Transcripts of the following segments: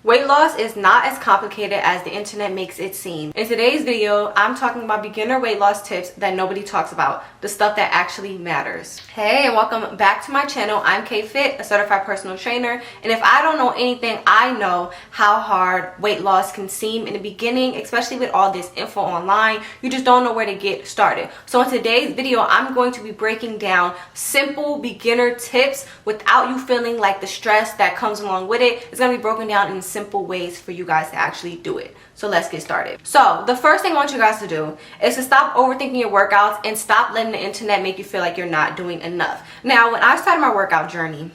Weight loss is not as complicated as the internet makes it seem. In today's video, I'm talking about beginner weight loss tips that nobody talks about, the stuff that actually matters. Hey, and welcome back to my channel. I'm K-Fit, a certified personal trainer, and if I don't know anything, I know how hard weight loss can seem in the beginning, especially with all this info online. You just don't know where to get started. So in today's video, I'm going to be breaking down simple beginner tips without you feeling like the stress that comes along with it. It's going to be broken down in simple ways for you guys to actually do it. So let's get started. So the first thing I want you guys to do is to stop overthinking your workouts and stop letting the internet make you feel like you're not doing enough. Now, when I started my workout journey,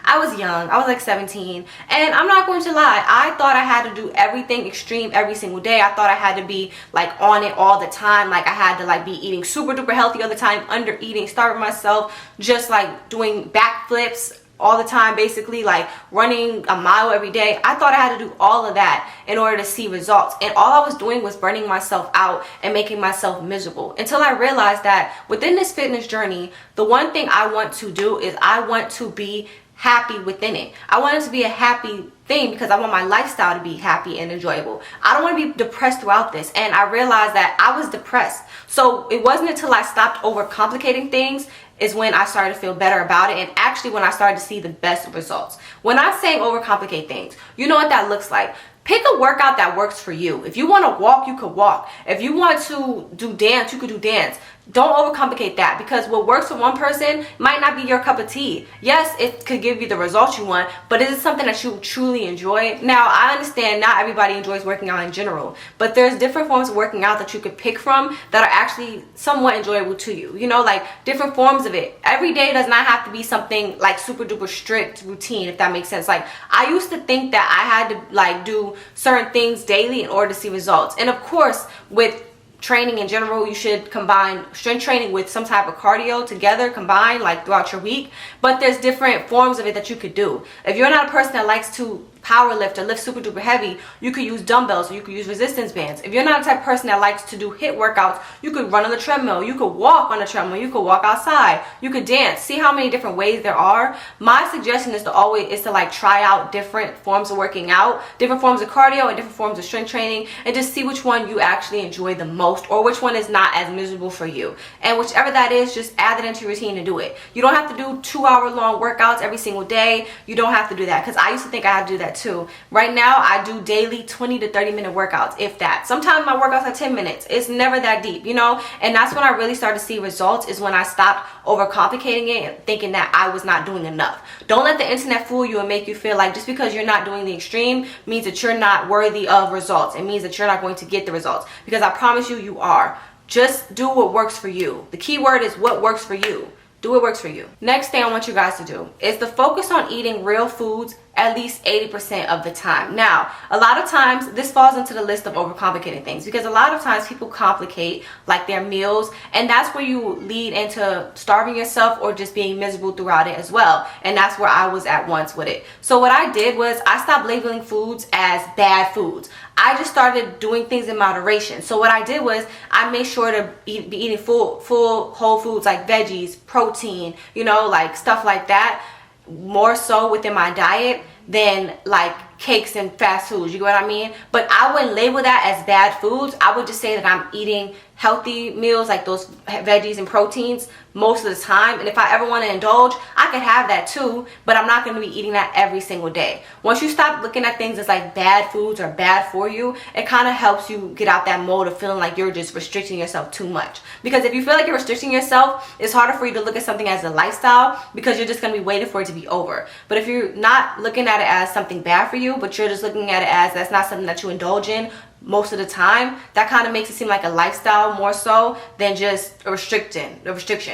I was young. I was like 17, and I'm not going to lie, I thought I had to do everything extreme every single day. I thought I had to be like on it all the time, like I had to like be eating super duper healthy all the time, under eating, starving myself, just like doing backflips all the time, basically like running a mile every day. I thought I had to do all of that in order to see results, and all I was doing was burning myself out and making myself miserable, until I realized that within this fitness journey, the one thing I want to do is I want to be happy within it. I want it to be a happy thing because I want my lifestyle to be happy and enjoyable. I don't want to be depressed throughout this, and I realized that I was depressed. So it wasn't until I stopped overcomplicating things is when I started to feel better about it, and actually when I started to see the best results. When I'm saying overcomplicate things, you know what that looks like. Pick a workout that works for you. If you want to walk, you could walk. If you want to do dance, you could do dance. Don't overcomplicate that, because what works for one person might not be your cup of tea. Yes, it could give you the results you want, but is it something that you truly enjoy? Now, I understand not everybody enjoys working out in general, but there's different forms of working out that you could pick from that are actually somewhat enjoyable to you. You know, like different forms of it. Every day does not have to be something like super duper strict routine, if that makes sense. Like, I used to think that I had to like do certain things daily in order to see results. And of course, with training in general, you should combine strength training with some type of cardio together, combined like throughout your week. But there's different forms of it that you could do. If you're not a person that likes to power lift or lift super duper heavy, you could use dumbbells or you could use resistance bands. If you're not the type of person that likes to do HIIT workouts, you could run on the treadmill, you could walk on the treadmill, you could walk outside, you could dance. See how many different ways there are. My suggestion is to like try out different forms of working out, different forms of cardio and different forms of strength training, and just see which one you actually enjoy the most, or which one is not as miserable for you. And whichever that is, just add it into your routine and do it. You don't have to do 2-hour long workouts every single day. You don't have to do that, because I used to think I had to do that too. Right now, I do daily 20 to 30 minute workouts, if that. Sometimes my workouts are 10 minutes. It's never that deep, you know? And that's when I really started to see results, is when I stopped overcomplicating it and thinking that I was not doing enough. Don't let the internet fool you and make you feel like just because you're not doing the extreme means that you're not worthy of results. It means that you're not going to get the results, because I promise you, you are. Just do what works for you. The key word is what works for you. Do what works for you. Next thing I want you guys to do is to focus on eating real foods at least 80% of the time. Now, a lot of times this falls into the list of overcomplicating things, because a lot of times people complicate like their meals, and that's where you lead into starving yourself or just being miserable throughout it as well. And that's where I was at once with it. So what I did was I stopped labeling foods as bad foods. I just started doing things in moderation. So what I did was I made sure to be eating full whole foods, like veggies, protein, you know, like stuff like that, more so within my diet than like cakes and fast foods. You get what I mean? But I wouldn't label that as bad foods. I would just say that I'm eating healthy meals, like those veggies and proteins, most of the time. And if I ever want to indulge, I could have that too, but I'm not going to be eating that every single day. Once you stop looking at things as like bad foods or bad for you, it kind of helps you get out that mode of feeling like you're just restricting yourself too much. Because if you feel like you're restricting yourself, it's harder for you to look at something as a lifestyle, because you're just going to be waiting for it to be over. But if you're not looking at it as something bad for you, but you're just looking at it as that's not something that you indulge in most of the time, that kind of makes it seem like a lifestyle more so than just a restriction.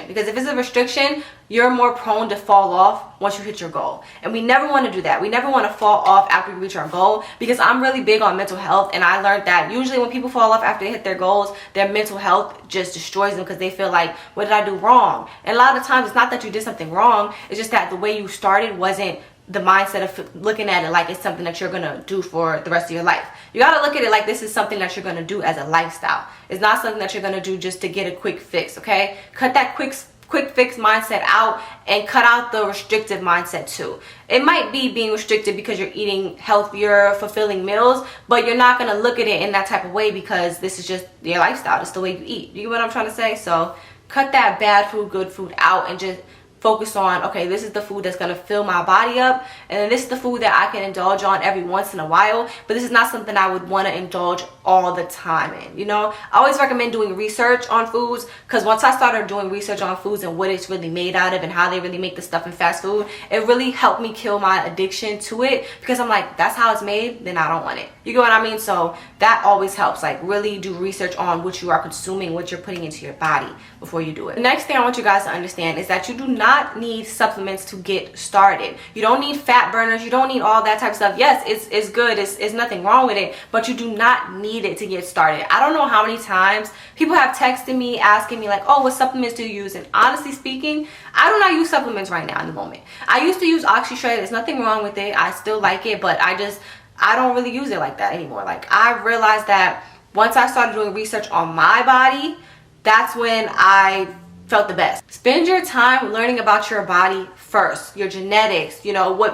Because if it's a restriction, you're more prone to fall off once you hit your goal. And we never want to do that. We never want to fall off after we reach our goal, because I'm really big on mental health, and I learned that usually when people fall off after they hit their goals, their mental health just destroys them, because they feel like, what did I do wrong? And a lot of times it's not that you did something wrong, it's just that the way you started wasn't the mindset of looking at it like it's something that you're gonna do for the rest of your life. You gotta look at it like this is something that you're gonna do as a lifestyle. It's not something that you're gonna do just to get a quick fix, okay? Cut that quick quick fix mindset out and cut out the restrictive mindset too. It might be being restricted because you're eating healthier, fulfilling meals, but you're not going to look at it in that type of way because this is just your lifestyle. It's the way you eat. You get what I'm trying to say? So cut that bad food, good food out and just focus on, okay, this is the food that's going to fill my body up, and then this is the food that I can indulge on every once in a while, but this is not something I would want to indulge all the time in. You know, I always recommend doing research on foods, because once I started doing research on foods and what it's really made out of and how they really make the stuff in fast food, it really helped me kill my addiction to it, because I'm like, that's how it's made, then I don't want it. You get what I mean? So that always helps. Like, really do research on what you are consuming, what you're putting into your body before you do it. The next thing I want you guys to understand is that you do not need supplements to get started. You don't need fat burners. You don't need all that type of stuff. Yes, it's good. It's nothing wrong with it, but you do not need it to get started. I don't know how many times people have texted me asking me like, oh, what supplements do you use? And honestly speaking, I do not use supplements right now in the moment. I used to use OxyShred. There's nothing wrong with it. I still like it, but I don't really use it like that anymore. Like, I realized that once I started doing research on my body, that's when I felt the best. Spend your time learning about your body first, your genetics, you know, what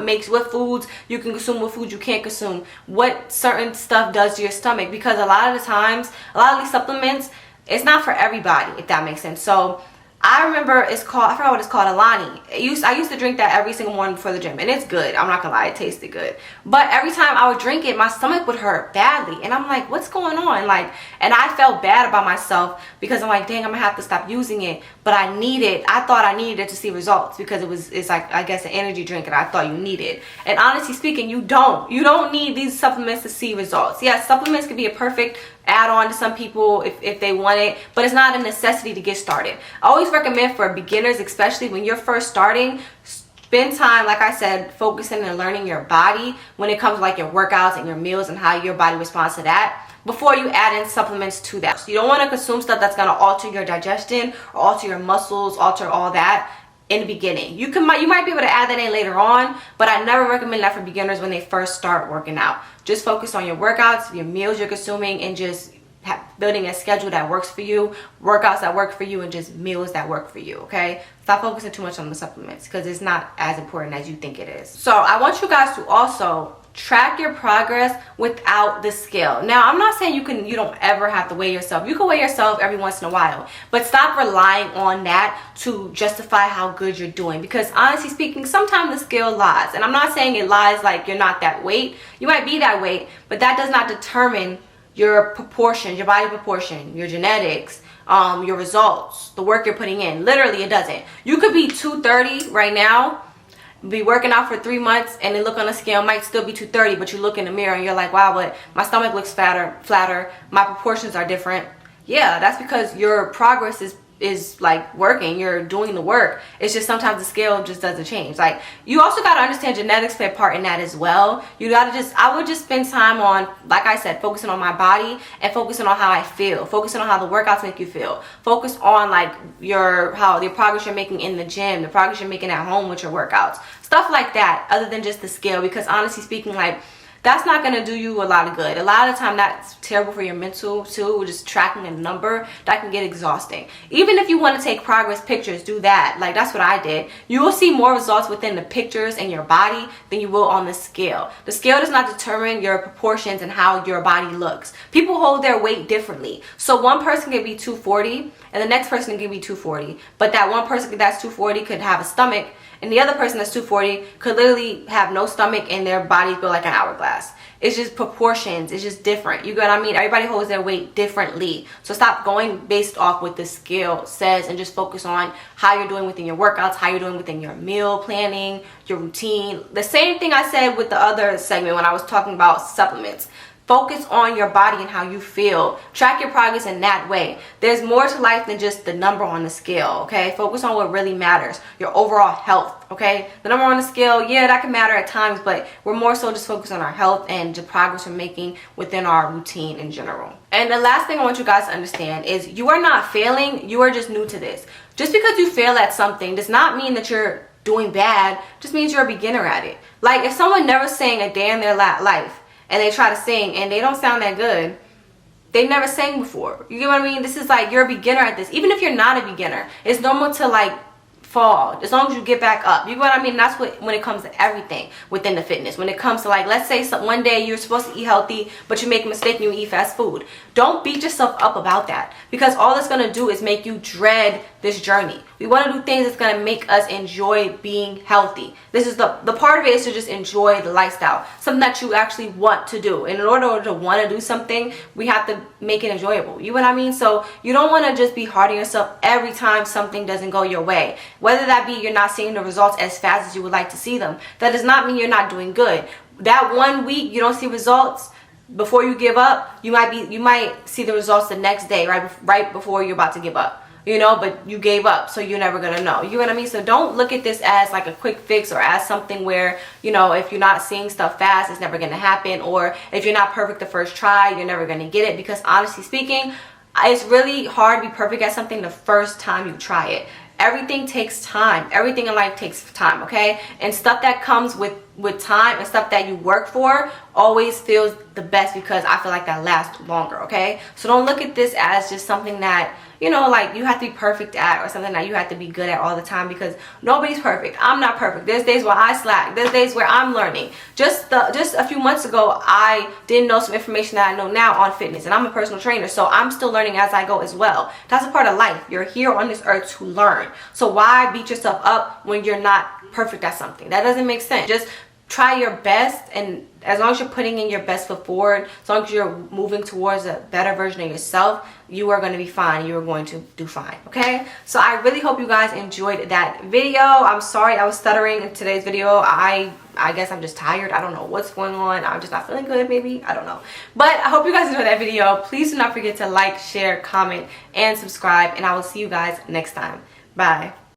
foods you can consume, what foods you can't consume, what certain stuff does to your stomach, because a lot of the times, a lot of these supplements, it's not for everybody, if that makes sense. So I remember I forgot what it's called, Alani. I used to drink that every single morning before the gym, and it's good. I'm not gonna lie, it tasted good. But every time I would drink it, my stomach would hurt badly, and I'm like, what's going on? Like, and I felt bad about myself because I'm like, dang, I'm gonna have to stop using it. But I thought I needed it to see results because it's like, I guess, an energy drink, and I thought you needed. And honestly speaking, you don't need these supplements to see results. Yes, supplements can be a perfect add-on to some people if they want it, but it's not a necessity to get started. I always recommend for beginners, especially when you're first starting, spend time, like I said, focusing and learning your body when it comes to like your workouts and your meals and how your body responds to that before you add in supplements to that. So you don't want to consume stuff that's going to alter your digestion or alter your muscles, alter all that in the beginning. You might be able to add that in later on, but I never recommend that for beginners when they first start working out. Just focus on your workouts, your meals you're consuming, and just building a schedule that works for you, workouts that work for you, and just meals that work for you, okay? Stop focusing too much on the supplements because it's not as important as you think it is. So I want you guys to also track your progress without the scale. Now, I'm not saying you don't ever have to weigh yourself. You can weigh yourself every once in a while, but stop relying on that to justify how good you're doing, because honestly speaking, sometimes the scale lies. And I'm not saying it lies like you're not that weight. You might be that weight, but that does not determine your proportions, your body proportion, your genetics, your results, the work you're putting in. Literally, it doesn't. You could be 230 right now, be working out for 3 months, and then look on the scale, might still be 230, but you look in the mirror and you're like, wow, but my stomach looks flatter, my proportions are different. Yeah, that's because your progress is like working, you're doing the work. It's just sometimes the scale just doesn't change. Like, you also got to understand genetics play a part in that as well. I would just spend time on, like I said, focusing on my body and focusing on how I feel, focusing on how the workouts make you feel, focus on like the progress you're making in the gym, the progress you're making at home with your workouts, stuff like that, other than just the scale. Because honestly speaking, like, that's not going to do you a lot of good. A lot of the time, that's terrible for your mental too, just tracking a number. That can get exhausting. Even if you want to take progress pictures, do that. Like, that's what I did. You will see more results within the pictures and your body than you will on the scale. The scale does not determine your proportions and how your body looks. People hold their weight differently. So one person can be 240 and the next person can be 240. But that one person that's 240 could have a stomach, and the other person that's 240 could literally have no stomach and their body feel like an hourglass. It's just proportions. It's just different. You get what I mean? Everybody holds their weight differently. So stop going based off what the scale says and just focus on how you're doing within your workouts, how you're doing within your meal planning, your routine. The same thing I said with the other segment when I was talking about supplements. Focus on your body and how you feel. Track your progress in that way. There's more to life than just the number on the scale, okay? Focus on what really matters, your overall health, okay? The number on the scale, yeah, that can matter at times, but we're more so just focused on our health and the progress we're making within our routine in general. And the last thing I want you guys to understand is you are not failing, you are just new to this. Just because you fail at something does not mean that you're doing bad, just means you're a beginner at it. Like, if someone never sang a day in their life, and they try to sing and they don't sound that good, they never sang before. You get what I mean? This is like, you're a beginner at this. Even if you're not a beginner, it's normal to like fall, as long as you get back up. You know what I mean? That's what, when it comes to everything within the fitness. When it comes to, like, let's say one day you're supposed to eat healthy, but you make a mistake and you eat fast food. Don't beat yourself up about that, because all it's going to do is make you dread this journey. We want to do things that's going to make us enjoy being healthy. This is the part of it, is to just enjoy the lifestyle, something that you actually want to do. And in order to want to do something, we have to make it enjoyable. You know what I mean? So you don't want to just be hard on yourself every time something doesn't go your way. Whether that be you're not seeing the results as fast as you would like to see them, that does not mean you're not doing good. That 1 week you don't see results, before you give up, you might see the results the next day, right before you're about to give up. You know, but you gave up, so you're never gonna know. You know what I mean? So don't look at this as like a quick fix, or as something where, you know, if you're not seeing stuff fast, it's never gonna happen. Or if you're not perfect the first try, you're never gonna get it. Because honestly speaking, it's really hard to be perfect at something the first time you try it. Everything takes time. Everything in life takes time, okay? And stuff that comes with time, and stuff that you work for, always feels the best, because I feel like that lasts longer, okay? So don't look at this as just something that, you know, like you have to be perfect at, or something that you have to be good at all the time, because nobody's perfect. I'm not perfect. There's days where I slack. There's days where I'm learning. Just a few months ago, I didn't know some information that I know now on fitness, and I'm a personal trainer, so I'm still learning as I go as well. That's a part of life. You're here on this earth to learn. So why beat yourself up when you're not perfect at something? That doesn't make sense. Just try your best, and as long as you're putting in your best foot forward, as long as you're moving towards a better version of yourself, you are going to be fine. You are going to do fine, okay? So I really hope you guys enjoyed that video. I'm sorry I was stuttering in today's video. I guess I'm just tired. I don't know what's going on. I'm just not feeling good, maybe. I don't know. But I hope you guys enjoyed that video. Please do not forget to like, share, comment, and subscribe, and I will see you guys next time. Bye.